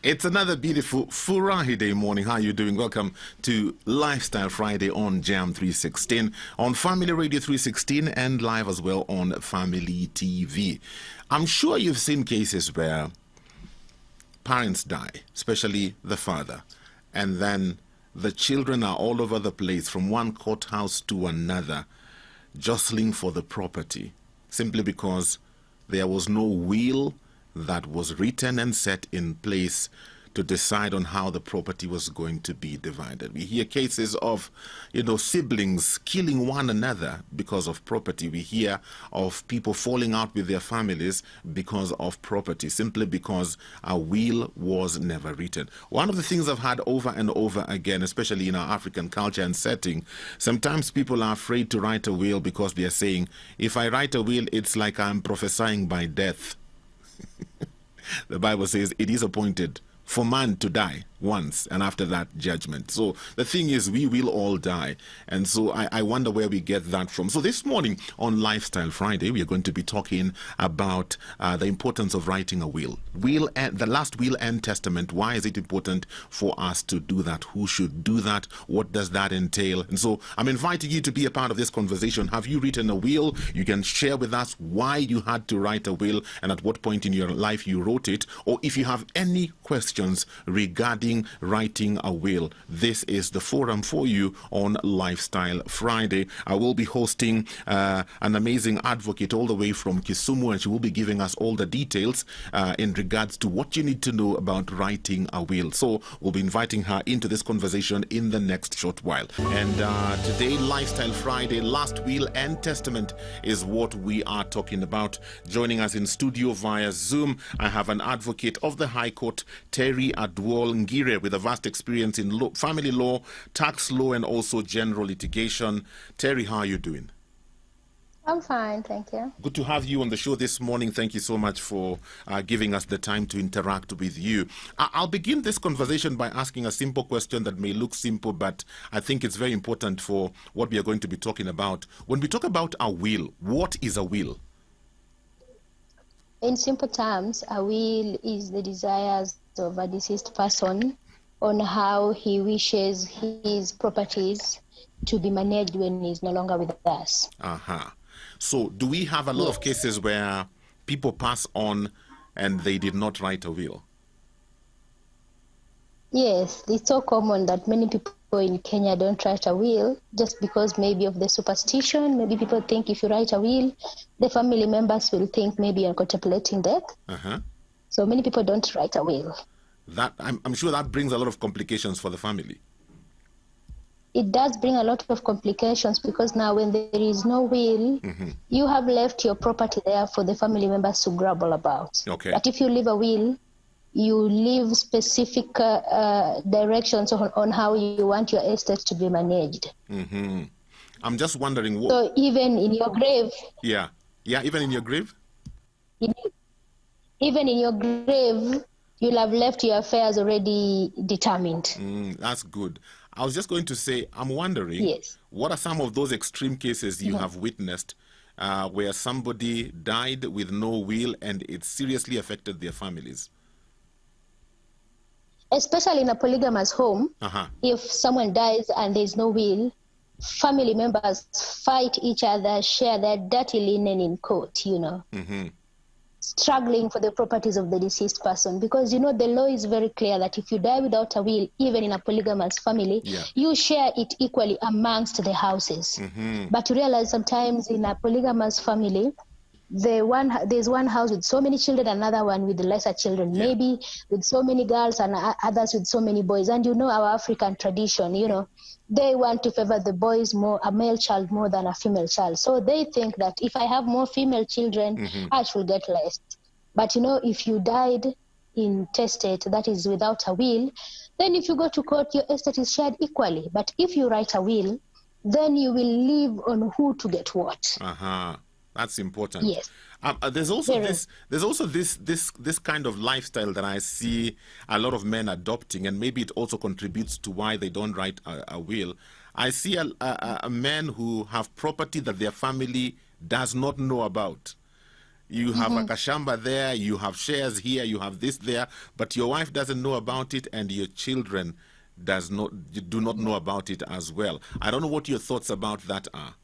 It's another beautiful Furahi morning. How are you doing? Welcome to Lifestyle Friday on Jam 316, on Family Radio 316, and live as well on Family TV. I'm sure you've seen cases where parents die, especially the father, and then the children are all over the place from one courthouse to another, jostling for the property, simply because there was no will that was written and set in place to decide on how the property was going to be divided. We hear cases of, siblings killing one another because of property. We hear of people falling out with their families because of property, simply because a will was never written. One of the things I've had over and over again, especially in our African culture and setting, sometimes people are afraid to write a will because they are saying, if I write a will, it's like I'm prophesying by death. The Bible says it is appointed for man to die once, and after that, judgment. So the thing is, we will all die. And so I wonder where we get that from. So this morning on Lifestyle Friday, we are going to be talking about the importance of writing a will. The last will and testament. Why is it important for us to do that? Who should do that? What does that entail? And so I'm inviting you to be a part of this conversation. Have you written a will? You can share with us why you had to write a will and at what point in your life you wrote it. Or if you have any questions regarding writing a will, this is the forum for you on Lifestyle Friday. I will be hosting an amazing advocate all the way from Kisumu, and she will be giving us all the details in regards to what you need to know about writing a will. So we'll be inviting her into this conversation in the next short while. And today, Lifestyle Friday, last will and testament is what we are talking about. Joining us in studio via Zoom, I have an advocate of the High Court, Terry Adwol Ngire, with a vast experience in family law, tax law, and also general litigation. Terry, how are you doing? I'm fine, thank you. Good to have you on the show this morning. Thank you so much for giving us the time to interact with you. I'll begin this conversation by asking a simple question that may look simple, but I think it's very important for what we are going to be talking about. When we talk about a will, what is a will? In simple terms, a will is the desires of a deceased person on how he wishes his properties to be managed when he's no longer with us. So do we have a lot of cases where people pass on and they did not write a will? Yes, it's so common that many people in Kenya don't write a will just because maybe of the superstition. Maybe people think if you write a will, the family members will think maybe you're contemplating death. So many people don't write a will. That I'm sure that brings a lot of complications for the family. It does bring a lot of complications because now when there is no will, you have left your property there for the family members to grumble about. Okay. But if you leave a will, you leave specific directions on how you want your estate to be managed. I'm just wondering what... So even in your grave... Yeah, even in your grave? Even in your grave, you'll have left your affairs already determined. That's good. I was just going to say, I'm wondering, what are some of those extreme cases you have witnessed where somebody died with no will and it seriously affected their families? Especially in a polygamous home, if someone dies and there's no will, family members fight each other, share their dirty linen in court, struggling for the properties of the deceased person. Because, the law is very clear that if you die without a will, even in a polygamous family, you share it equally amongst the houses. But you realize sometimes in a polygamous family, there's one house with so many children, another one with lesser children, maybe with so many girls and others with so many boys. And our African tradition, they want to favor the boys more, a male child more than a female child. So they think that if I have more female children, I should get less. But if you died intestate, that is without a will, then if you go to court, your estate is shared equally. But if you write a will, then you will live on who to get what. That's important. Yes. There's also this kind of lifestyle that I see a lot of men adopting, and maybe it also contributes to why they don't write a will. I see a men who have property that their family does not know about. You have a kashamba there, you have shares here, you have this there, but your wife doesn't know about it, and your children do not know about it as well. I don't know what your thoughts about that are.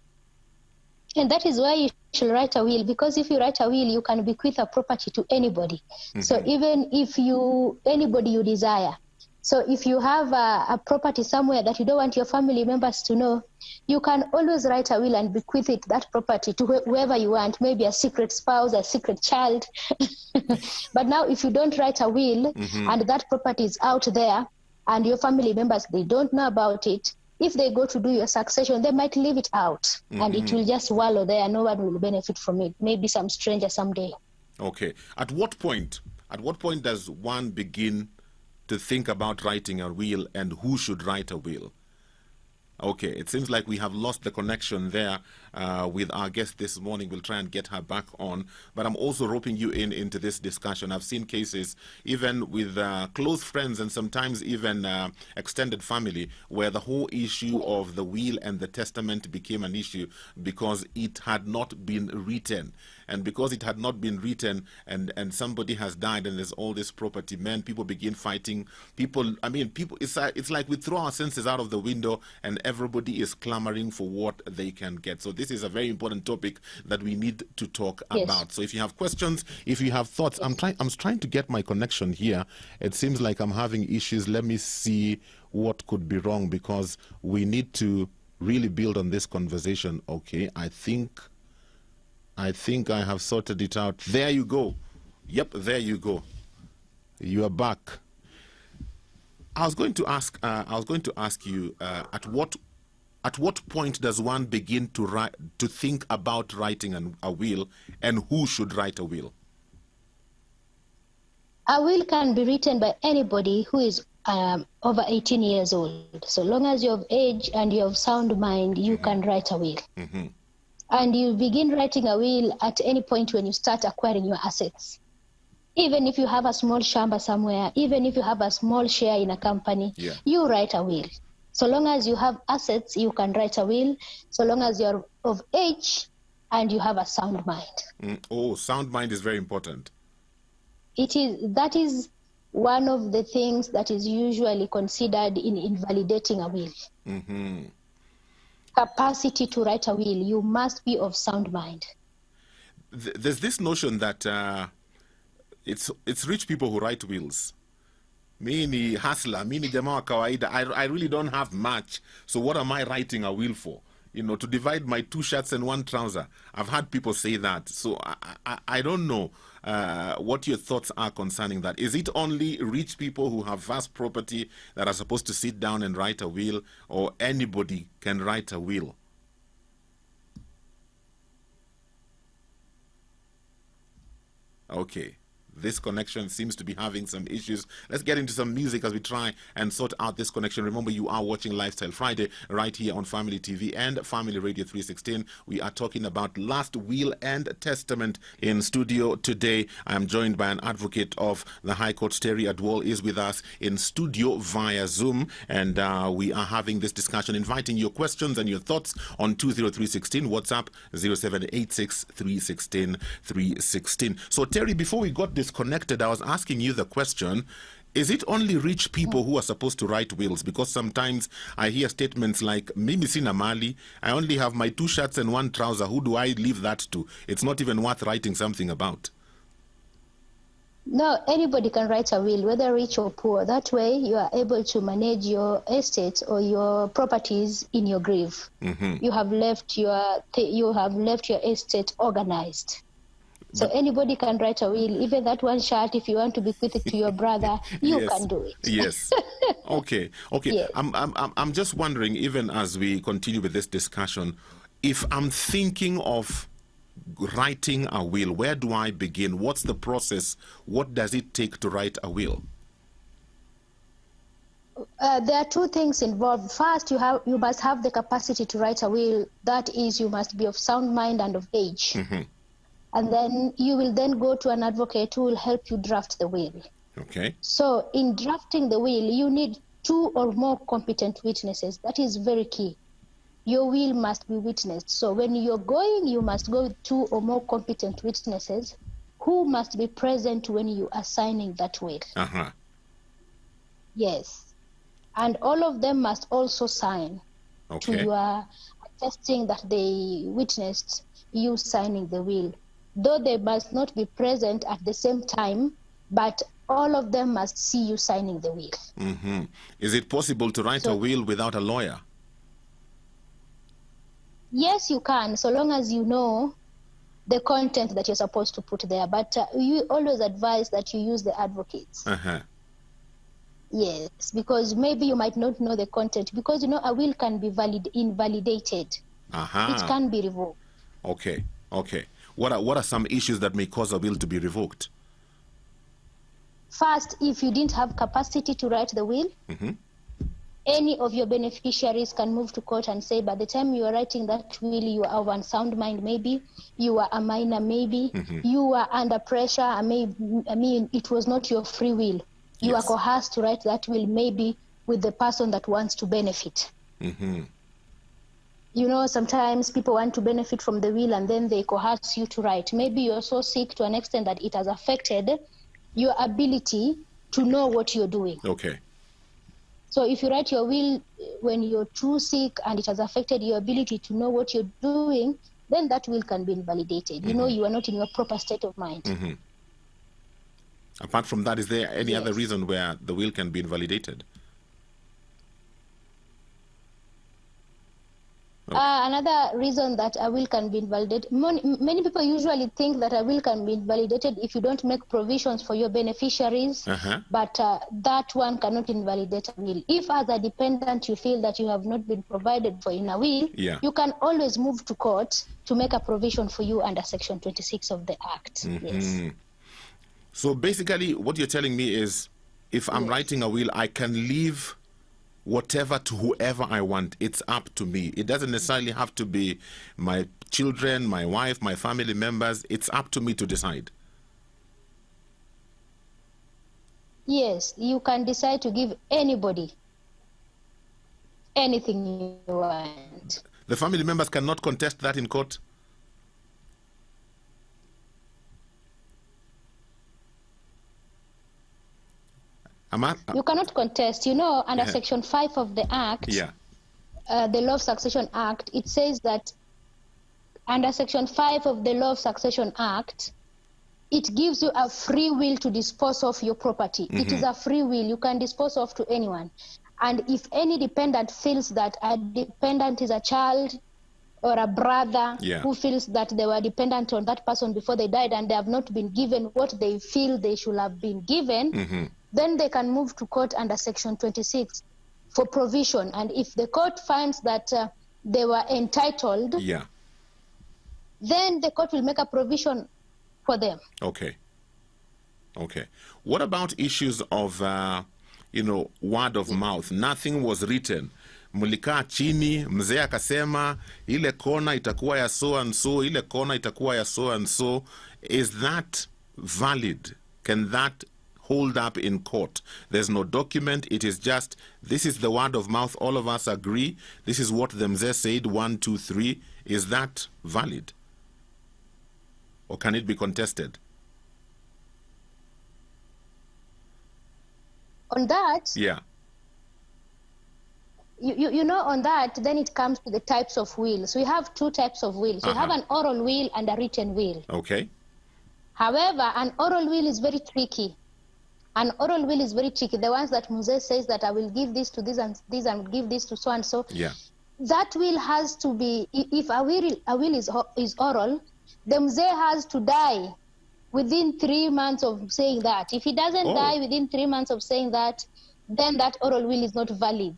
And that is why you should write a will, because if you write a will, you can bequeath a property to anybody. So even if anybody you desire. So if you have a property somewhere that you don't want your family members to know, you can always write a will and bequeath that property to whoever you want, maybe a secret spouse, a secret child. But now if you don't write a will and that property is out there and your family members, they don't know about it, if they go to do your succession, they might leave it out and it will just wallow there. No one will benefit from it. Maybe some stranger someday. Okay. At what point does one begin to think about writing a will, and who should write a will? Okay, it seems like we have lost the connection there with our guest this morning. We'll try and get her back on. But I'm also roping you into this discussion. I've seen cases, even with close friends and sometimes even extended family, where the whole issue of the will and the testament became an issue because it had not been written. And because it had not been written and somebody has died and there's all this property, people begin fighting. It's like we throw our senses out of the window and everybody is clamoring for what they can get. So this is a very important topic that we need to talk about. So if you have questions, if you have thoughts, I'm trying to get my connection here. It seems like I'm having issues. Let me see what could be wrong, because we need to really build on this conversation. Okay, I think I have sorted it out. There you go. Yep, there you go. You are back. I was going to ask you at what point does one begin to think about writing a will, and who should write a will? A will can be written by anybody who is over 18 years old. So long as you're of age and you have sound mind, you can write a will. And you begin writing a will at any point when you start acquiring your assets. Even if you have a small shamba somewhere, even if you have a small share in a company, you write a will. So long as you have assets, you can write a will, so long as you're of age and you have a sound mind. Sound mind is very important. That is one of the things that is usually considered in invalidating a will. Capacity to write a will, you must be of sound mind. There's this notion that it's rich people who write wills. Me ni hustler, me ni jamaa wa kawaida. I really don't have much, so what am I writing a will for? To divide my 2 shirts and 1 trouser. I've had people say that. So I don't know what your thoughts are concerning that. Is it only rich people who have vast property that are supposed to sit down and write a will, or anybody can write a will? Okay. This connection seems to be having some issues. Let's get into some music as we try and sort out this connection. Remember, you are watching Lifestyle Friday right here on Family TV and Family Radio 316. We are talking about last will and testament. In studio today, I am joined by an advocate of the High Court. Terry Adwal is with us in studio via Zoom, and we are having this discussion, inviting your questions and your thoughts on 20316, WhatsApp 0786 316 316. So, Terry, before we got disconnected, I was asking you the question, is it only rich people who are supposed to write wills? Because sometimes I hear statements like, mimi sina mali, I only have my 2 shirts and 1 trouser, who do I leave that to? It's not even worth writing something about. No, anybody can write a will, whether rich or poor. That way you are able to manage your estate or your properties in your grave. You have left your estate organized. So anybody can write a will, even that 1 shirt, if you want to bequeath it to your brother, you can do it. Yes. Okay. Yes. I'm just wondering, even as we continue with this discussion, if I'm thinking of writing a will, where do I begin? What's the process? What does it take to write a will? There are 2 things involved. First, you must have the capacity to write a will. That is, you must be of sound mind and of age. And then you will then go to an advocate who will help you draft the will. Okay. So in drafting the will, you need 2 or more competent witnesses. That is very key. your will must be witnessed. So when you're going, you must go with 2 or more competent witnesses who must be present when you are signing that will. Uh-huh. Yes. And all of them must also sign to your attesting that they witnessed you signing the will. Though they must not be present at the same time, but all of them must see you signing the will. Mm-hmm. Is it possible to write a will without a lawyer? Yes, you can, so long as you know the content that you're supposed to put there. But you always advise that you use the advocates. Uh-huh. Yes, because maybe you might not know the content. Because, a will can be invalidated. Uh-huh. It can be revoked. Okay. What are some issues that may cause a will to be revoked? First, if you didn't have capacity to write the will, any of your beneficiaries can move to court and say, by the time you are writing that will, you are of unsound mind, maybe, you are a minor, maybe, you are under pressure, it was not your free will. You are coerced to write that will, maybe, with the person that wants to benefit. Sometimes people want to benefit from the will and then they coerce you to write. Maybe you're so sick to an extent that it has affected your ability to know what you're doing. Okay. So if you write your will when you're too sick and it has affected your ability to know what you're doing, then that will can be invalidated. You are not in your proper state of mind. Apart from that, is there any other reason where the will can be invalidated? Another reason that a will can be invalidated, many people usually think that a will can be invalidated if you don't make provisions for your beneficiaries, but that one cannot invalidate a will. If as a dependent you feel that you have not been provided for in a will, you can always move to court to make a provision for you under Section 26 of the Act. Yes. So basically what you're telling me is, if I'm writing a will, I can leave whatever to whoever I want. It's up to me. It doesn't necessarily have to be my children, my wife, my family members. It's up to me to decide. Yes, you can decide to give anybody anything you want. The family members cannot contest that in court? You cannot contest. Under Section 5 of the Act, the Law of Succession Act, it says that under Section 5 of the Law of Succession Act, it gives you a free will to dispose of your property. It is a free will. You can dispose of to anyone. And if any dependent feels that a dependent is a child or a brother who feels that they were dependent on that person before they died and they have not been given what they feel they should have been given, then they can move to court under Section 26 for provision. And if the court finds that they were entitled, then the court will make a provision for them. Okay. What about issues of, word of mouth? Nothing was written. Mlikaa chini, mzee akasema, ile kona itakuwa ya so and so, ile kona itakuwa ya so and so. Is that valid? Can that hold up in court? There's no document. It is just, this is the word of mouth. All of us agree. This is what the mzee said, 1, 2, 3. Is that valid? Or can it be contested? On that, on that, then it comes to the types of wills. We have 2 types of wills. We have an oral will and a written will. Okay. However, an oral will is very tricky. An oral will is very tricky. The ones that Mzee says that I will give this to this and this and give this to so and so. That will has to be, if a will is oral, the Mzee has to die within 3 months of saying that. If he doesn't die within 3 months of saying that, then that oral will is not valid.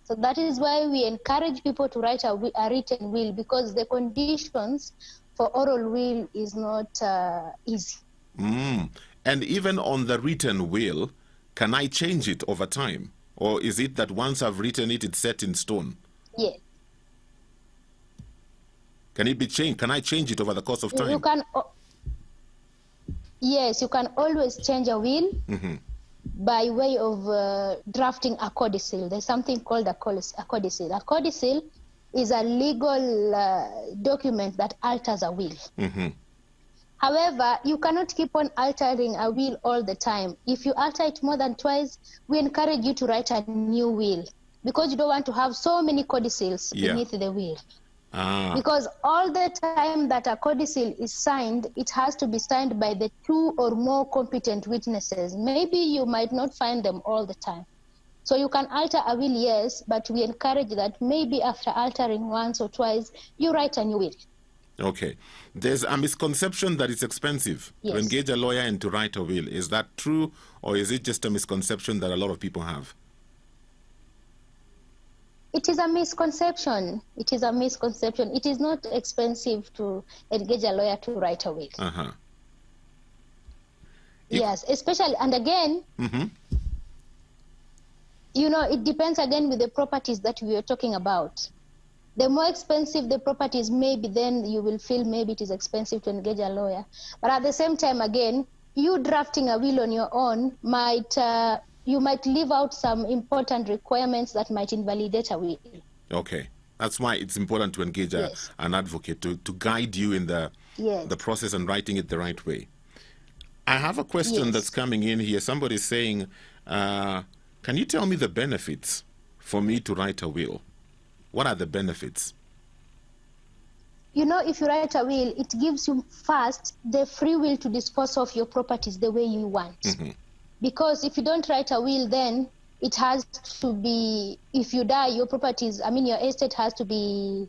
So that is why we encourage people to write a written will, because the conditions for oral will is not easy. And even on the written will, can I change it over time? Or is it that once I've written it, it's set in stone? Yes. Can it be changed? Can I change it over the course of time? You can. Yes, you can always change a will by way of drafting a codicil. There's something called a codicil. A codicil is a legal document that alters a will. However, you cannot keep on altering a will all the time. If you alter it more than twice, we encourage you to write a new will, because you don't want to have so many codicils beneath the will. Because all the time that a codicil is signed, it has to be signed by the 2 or more competent witnesses. Maybe you might not find them all the time. So you can alter a will, yes, but we encourage that maybe after altering once or twice, you write a new will. Okay. There's a misconception that it's expensive to engage a lawyer and to write a will. Is that true, or is it just a misconception that a lot of people have? It is a misconception. It is a misconception. It is not expensive to engage a lawyer to write a will. Yes, especially, and again, you know, it depends again with the properties that we are talking about. The more expensive the properties may be, then you will feel maybe it is expensive to engage a lawyer. But at the same time, again, you drafting a will on your own might, you might leave out some important requirements that might invalidate a will. Okay. That's why it's important to engage an advocate to guide you in the process and writing it the right way. I have a question that's coming in here. Somebody's saying, can you tell me the benefits for me to write a will? What are the benefits? You know, if you write a will, it gives you first the free will to dispose of your properties the way you want. Because if you don't write a will, then it has to be, if you die, your properties, I mean, your estate has to be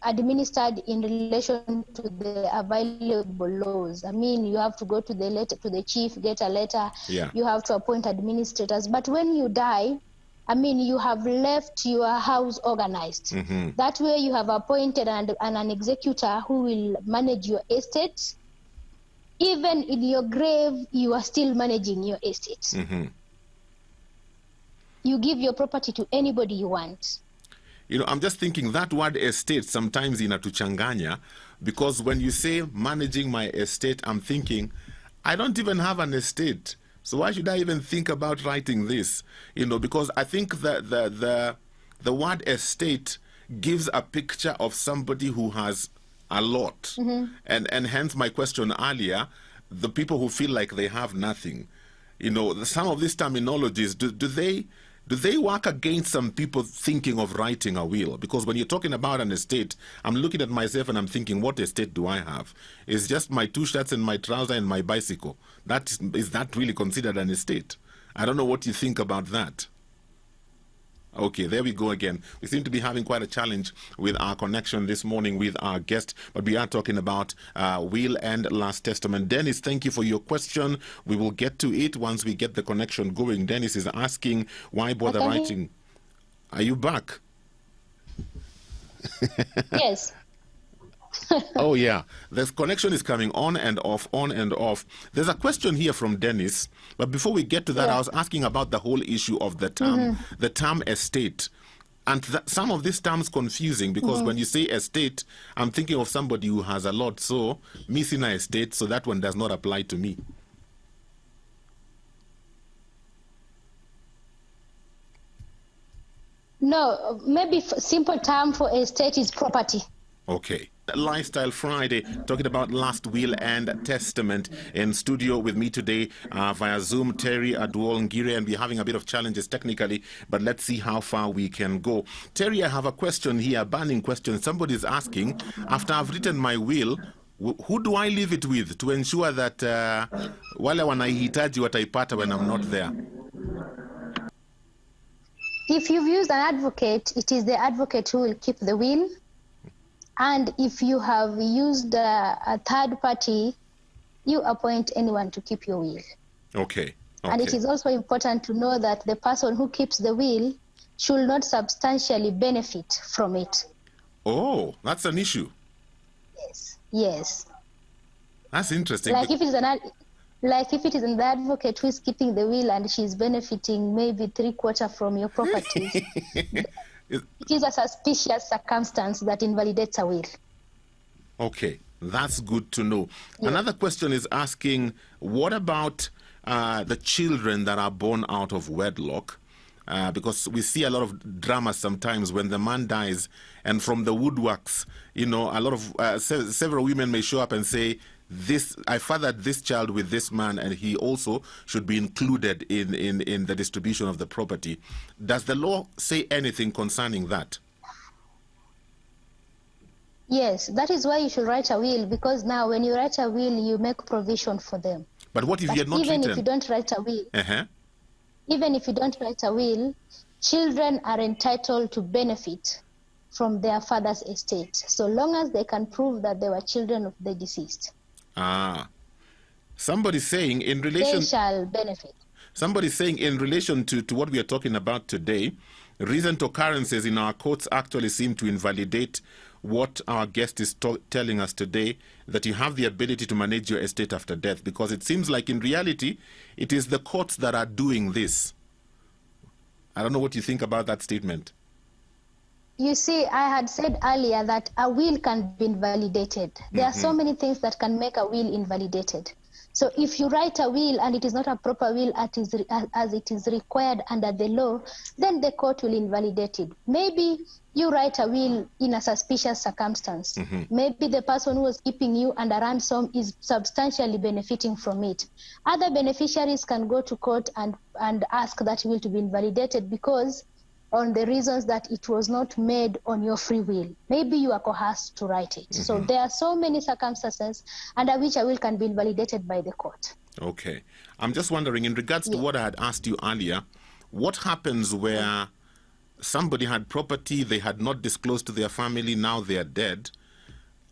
administered in relation to the available laws. I mean, you have to go to the chief, get a letter. You have to appoint administrators. But when you die, I mean, you have left your house organized. That way you have appointed an executor who will manage your estate. Even in your grave, you are still managing your estate. You give your property to anybody you want. You know, I'm just thinking that word estate sometimes inatuchanganya, because when you say managing my estate, I'm thinking, I don't even have an estate. So why should I even think about writing this? You know, because I think that the word estate gives a picture of somebody who has a lot. And hence my question earlier, the people who feel like they have nothing. You know, some of these terminologies, do they work against some people thinking of writing a will? Because when you're talking about an estate, I'm looking at myself and I'm thinking, what estate do I have? It's just my 2 shirts and my trouser and my bicycle. Is that really considered an estate? I don't know what you think about that. Okay, there we go again. We seem to be having quite a challenge with our connection this morning with our guest, but we are talking about will and last testament. Dennis, thank you for your question. We will get to it once we get the connection going. Dennis is asking, why bother writing? Are you back? Yes. Oh, yeah. The connection is coming on and off, on and off. There's a question here from Dennis, but before we get to that, I was asking about the whole issue of the term estate. And some of these terms confusing, because when you say estate, I'm thinking of somebody who has a lot. So, missing an estate, so that one does not apply to me. No, maybe simple term for estate is property. Okay. Lifestyle Friday, talking about last will and testament. In studio with me today via Zoom, Terry Aduol Ngire, and we're having a bit of challenges technically, but let's see how far we can go. Terry, I have a question here, a burning question. Somebody's asking, after I've written my will, who do I leave it with to ensure that wale wanaihitaji wataipata when I'm not there? If you've used an advocate, it is the advocate who will keep the will. And if you have used a third party, you appoint anyone to keep your will. Okay. And it is also important to know that the person who keeps the will should not substantially benefit from it. Oh, that's an issue. Yes. That's interesting. Like if it is an advocate who is keeping the will and she's benefiting maybe 3/4 from your properties. It is a suspicious circumstance that invalidates a will. Okay, that's good to know. Yeah. Another question is asking, what about the children that are born out of wedlock? because we see a lot of drama sometimes when the man dies, and from the woodworks, a lot of several women may show up and say, I fathered this child with this man, and he also should be included in the distribution of the property. Does the law say anything concerning that? Yes, that is why you should write a will, because now when you write a will, you make provision for them. But what if you had not even written? If you don't write a will, even if you don't write a will, children are entitled to benefit from their father's estate, so long as they can prove that they were children of the deceased. Somebody's saying in relation... They shall benefit. Somebody's saying in relation to what we are talking about today, recent occurrences in our courts actually seem to invalidate what our guest is telling us today, that you have the ability to manage your estate after death, because it seems like in reality, it is the courts that are doing this. I don't know what you think about that statement. You see, I had said earlier that a will can be invalidated. There are so many things that can make a will invalidated. So if you write a will and it is not a proper will as it is required under the law, then the court will invalidate it. Maybe you write a will in a suspicious circumstance. Maybe the person who was keeping you under ransom is substantially benefiting from it. Other beneficiaries can go to court and ask that will to be invalidated because on the reasons that it was not made on your free will. Maybe you are coerced to write it. So there are so many circumstances under which a will can be invalidated by the court. Okay. I'm just wondering, in regards to what I had asked you earlier, what happens where somebody had property they had not disclosed to their family, now they are dead?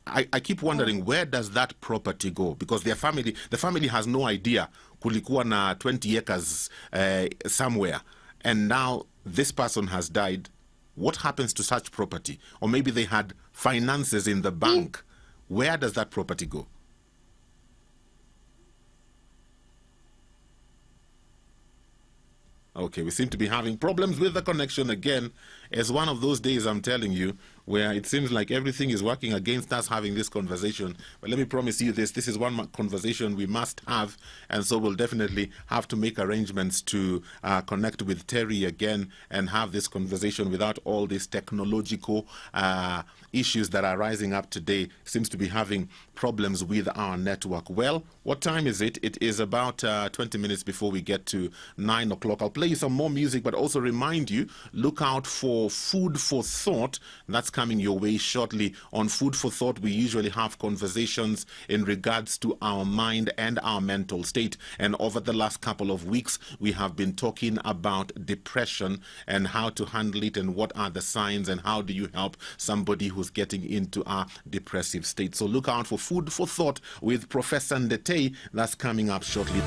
I keep wondering, where does that property go? Because the family has no idea. Kulikuwa na 20 acres somewhere, and now this person has died. What happens to such property? Or maybe they had finances in the bank. Where does that property go? Okay, we seem to be having problems with the connection again. It's one of those days, I'm telling you, where it seems like everything is working against us having this conversation. But let me promise you this is one conversation we must have, and so we'll definitely have to make arrangements to connect with Terry again and have this conversation without all these technological issues that are rising up today. Seems to be having problems with our network. Well, what time is it? It is about 20 minutes before we get to 9 o'clock. I'll play you some more music, but also remind you, look out for Food for Thought. That's coming your way shortly. On Food for Thought, we usually have conversations in regards to our mind and our mental state. And over the last couple of weeks, we have been talking about depression and how to handle it and what are the signs and how do you help somebody who's getting into a depressive state. So look out for Food for Thought with Professor Ndetei. That's coming up shortly.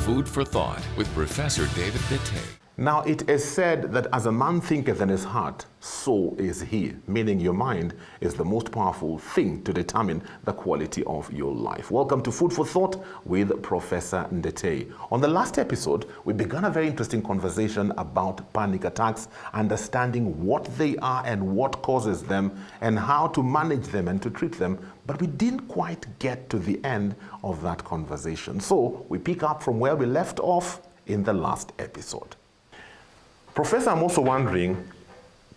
Food for Thought with Professor David Ndetei. Now, it is said that as a man thinketh in his heart, so is he, meaning your mind is the most powerful thing to determine the quality of your life. Welcome to Food for Thought with Professor Ndetei. On the last episode, we began a very interesting conversation about panic attacks, understanding what they are and what causes them, and how to manage them and to treat them. But we didn't quite get to the end of that conversation. So we pick up from where we left off in the last episode. Professor, I'm also wondering,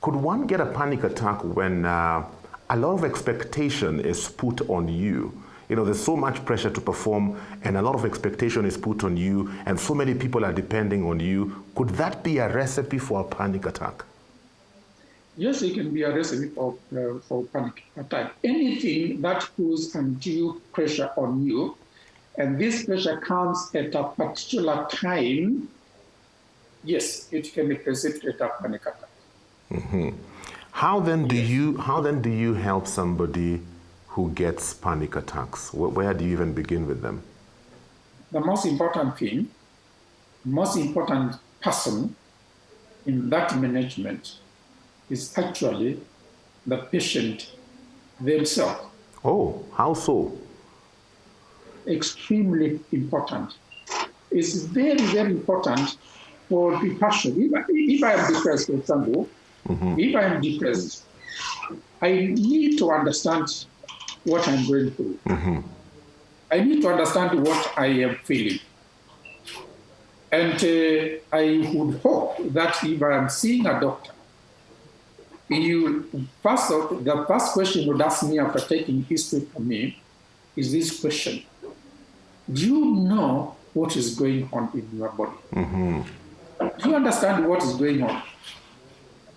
could one get a panic attack when a lot of expectation is put on you? You know, there's so much pressure to perform and a lot of expectation is put on you and so many people are depending on you. Could that be a recipe for a panic attack? Yes, it can be a recipe for panic attack. Anything that puts undue pressure on you, and this pressure comes at a particular time, yes, it can precipitate a panic attack. Mm-hmm. How then do you help somebody who gets panic attacks? Where do you even begin with them? The most important thing, most important person in that management is actually the patient themselves. Oh, how so? Extremely important. It's very, very important for the person. If I am depressed, for example, if I am depressed, I need to understand what I'm going through. I need to understand what I am feeling. And I would hope that if I'm seeing a doctor, the first question you would ask me after taking history from me is this question: do you know what is going on in your body? Do you understand what is going on?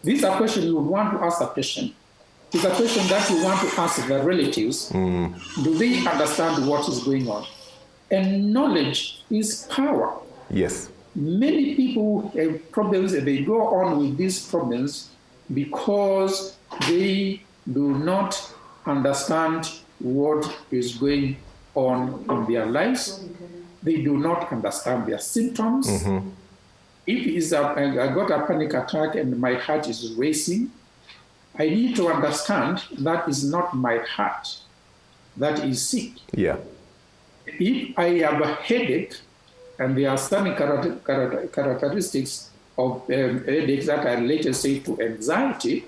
These are questions you would want to ask the patient. It's a question that you want to ask the relatives. Do they understand what is going on? And knowledge is power. Yes. Many people have problems, and they go on with these problems because they do not understand what is going on in their lives. They do not understand their symptoms. If I got a panic attack and my heart is racing, I need to understand that is not my heart that is sick. Yeah. If I have a headache, and there are some characteristics of headaches that are related, say, to anxiety,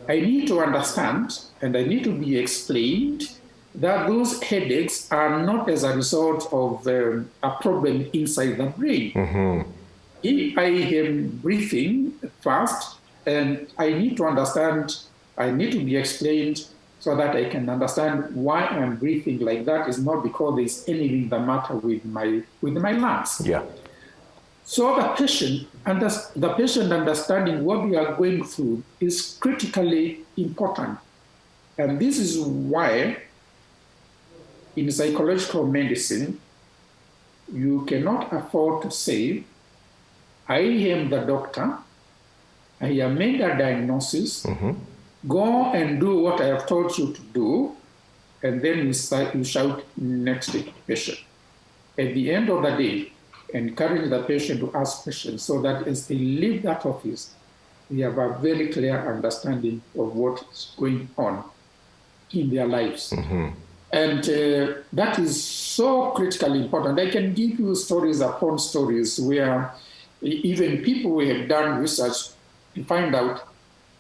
I need to understand and I need to be explained that those headaches are not as a result of a problem inside the brain. If I am breathing fast, and I need to understand, I need to be explained so that I can understand why I'm breathing like that. Is not because there's anything the matter with my lungs. Yeah. So the patient understanding what we are going through is critically important. And this is why in psychological medicine, you cannot afford to say, I am the doctor, I have made a diagnosis, go and do what I have told you to do, and then you shout next to the patient. At the end of the day, encourage the patient to ask questions so that as they leave that office, they have a very clear understanding of what is going on in their lives. And that is so critically important. I can give you stories upon stories where even people who have done research to find out,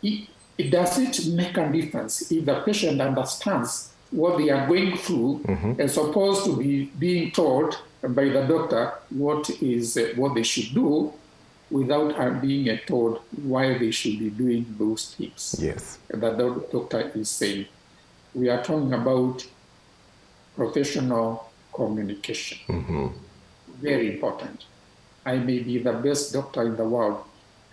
does it make a difference if the patient understands what they are going through as opposed to being told by the doctor what they should do without being told why they should be doing those things. Yes. That the doctor is saying. We are talking about professional communication. Very important. I may be the best doctor in the world.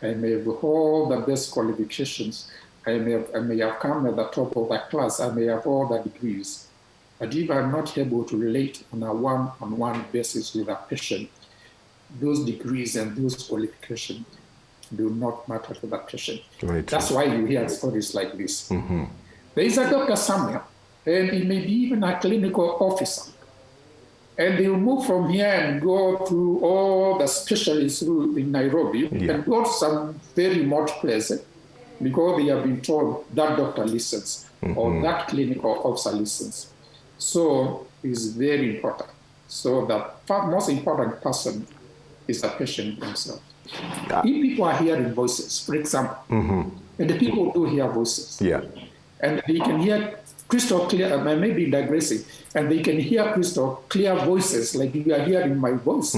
I may have all the best qualifications. I may have come at the top of the class. I may have all the degrees. But if I'm not able to relate on a one-on-one basis with a patient, those degrees and those qualifications do not matter to the patient. Right. That's why you hear stories like this. There is a doctor somewhere, and he may be even a clinical officer. And they will move from here and go through all the specialists in Nairobi and go to some very remote place because they have been told that doctor listens or that clinical officer listens. So it's very important. So the most important person is the patient themselves. If people are hearing voices, for example, and the people do hear voices, and they can hear crystal clear, maybe digressing, and they can hear crystal clear voices like you are hearing my voice.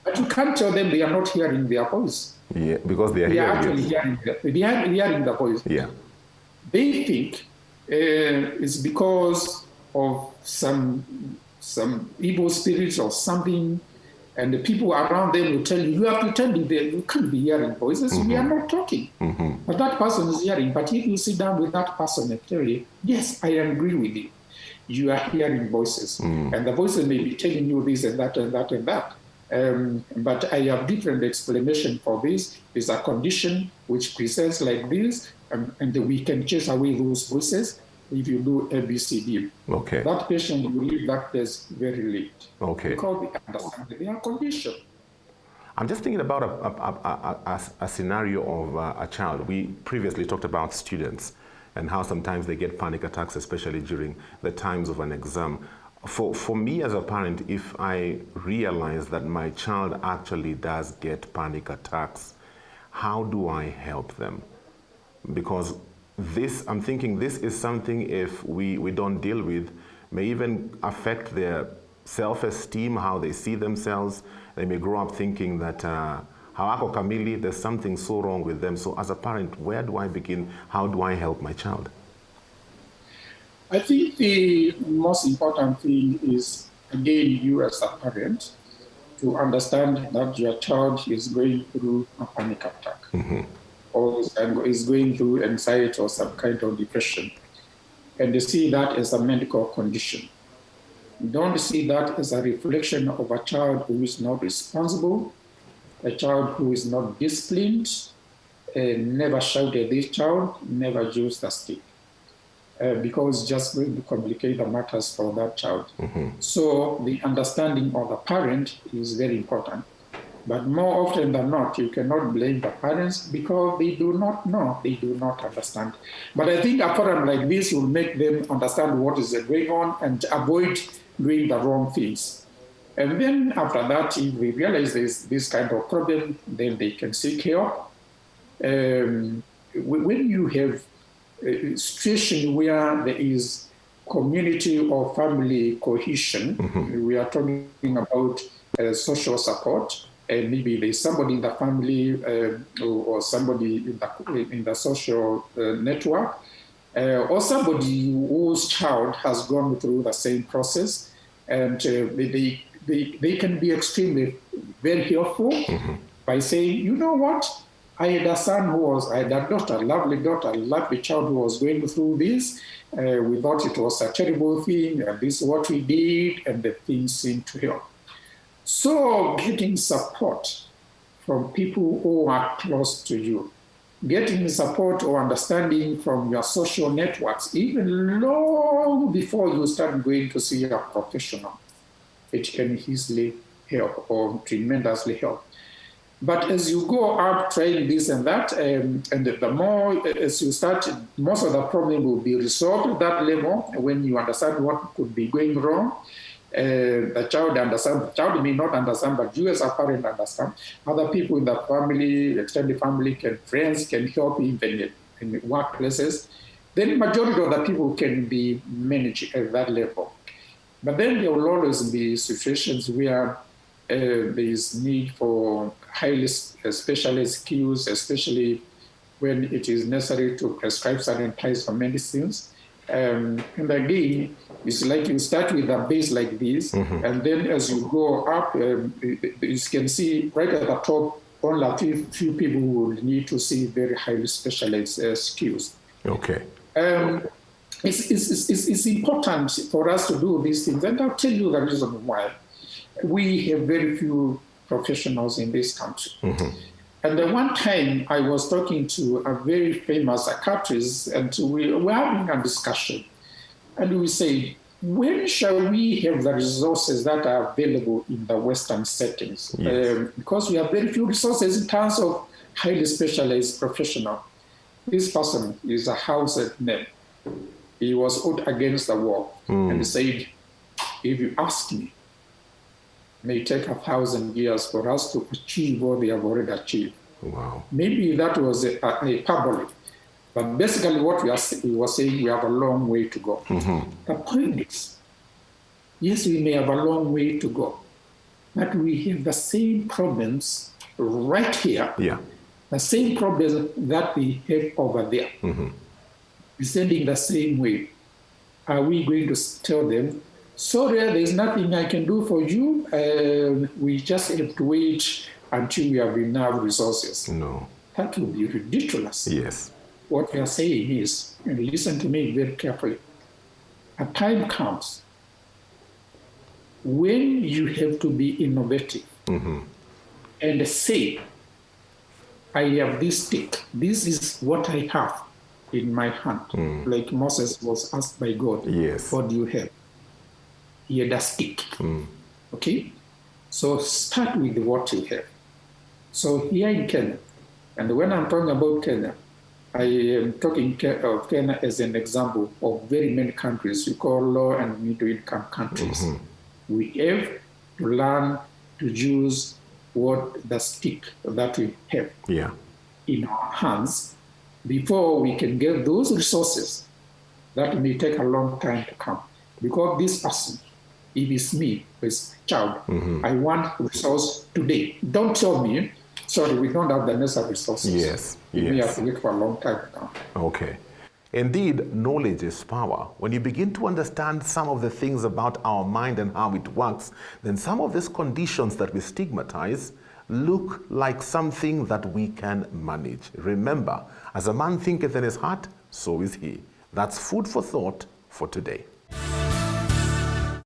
But you can't tell them they are not hearing their voice. Yeah, because they are actually hearing the voice. Yeah. They think it's because of some evil spirits or something, and the people around them will tell you, you have to tell them you can't be hearing voices, we are not talking. But that person is hearing. But if you sit down with that person and tell you, yes, I agree with you, you are hearing voices. And the voices may be telling you this and that and that and that. But I have different explanation for this. It's a condition which presents like this, and we can chase away those voices if you do ABCD. Okay. That patient will leave that place very late. Okay. Because they understand their condition. I'm just thinking about a scenario of a child. We previously talked about students and how sometimes they get panic attacks, especially during the times of an exam. For me as a parent, if I realize that my child actually does get panic attacks, how do I help them? Because I'm thinking this is something, if we don't deal with, may even affect their self-esteem, how they see themselves. They may grow up thinking that hawako kamili, there's something so wrong with them. So as a parent, where do I begin? How do I help my child? I think the most important thing is, again, you as a parent, to understand that your child is going through a panic attack, or is going through anxiety or some kind of depression, and they see that as a medical condition. Don't see that as a reflection of a child who is not responsible, a child who is not disciplined, never shout at this child, never use the stick. Because it's just going to complicate the matters for that child. So the understanding of the parent is very important. But more often than not, you cannot blame the parents because they do not know, they do not understand. But I think a forum like this will make them understand what is going on and avoid doing the wrong things. And then after that, if we realize there's this kind of problem, then they can seek help. When you have a situation where there is community or family cohesion, we are talking about social support, and maybe there's somebody in the family or somebody in the social network, or somebody whose child has gone through the same process, and they can be extremely very helpful by saying, you know what, I had a son I had a daughter, a lovely child who was going through this. We thought it was a terrible thing, and this is what we did, and the thing seemed to help. So getting support from people who are close to you, getting support or understanding from your social networks, even long before you start going to see a professional, it can easily help or tremendously help. But as you go up trying this and that, and the more as you start, most of the problem will be resolved at that level when you understand what could be going wrong. The child understands, the child may not understand, but you as a parent understand. Other people in the family, extended family, friends can help even in workplaces. Then majority of the people can be managed at that level. But then there will always be situations where there is need for highly specialized skills, especially when it is necessary to prescribe certain types of medicines. And again, it's like you start with a base like this, and then as you go up, you can see right at the top, only a few people will need to see very highly specialized skills. Okay. It's important for us to do these things, and I'll tell you the reason why. We have very few professionals in this country. And the one time I was talking to a very famous psychiatrist, and we were having a discussion, and we said, when shall we have the resources that are available in the Western settings? Yes. Because we have very few resources in terms of highly specialized professional. This person is a house name. He was out against the wall and he said, if you ask me, it may take 1,000 years for us to achieve what they have already achieved. Wow. Maybe that was a parabolic. But basically what he was saying, we have a long way to go. The point is, yes, we may have a long way to go, but we have the same problems right here, the same problems that we have over there. Descending the same way. Are we going to tell them, sorry, there's nothing I can do for you, we just have to wait until we have enough resources? No. That would be ridiculous. Yes. What we are saying is, and listen to me very carefully, a time comes when you have to be innovative and say, I have this stick. This is what I have in my hand. Like Moses was asked by God, yes, what do you have? He had a stick. Okay? So start with what you have. So here in Kenya, and when I'm talking about Kenya, I am talking of Kenya as an example of very many countries we call low and middle-income countries. We have to learn to use what the stick that we have in our hands before we can get those resources. That may take a long time to come, because this person if it's me, it's child, I want resource today. Don't tell me, sorry, we don't have the necessary resources. Yes. We have to wait for a long time now. Okay. Indeed, knowledge is power. When you begin to understand some of the things about our mind and how it works, then some of these conditions that we stigmatize look like something that we can manage. Remember, as a man thinketh in his heart, so is he. That's food for thought for today.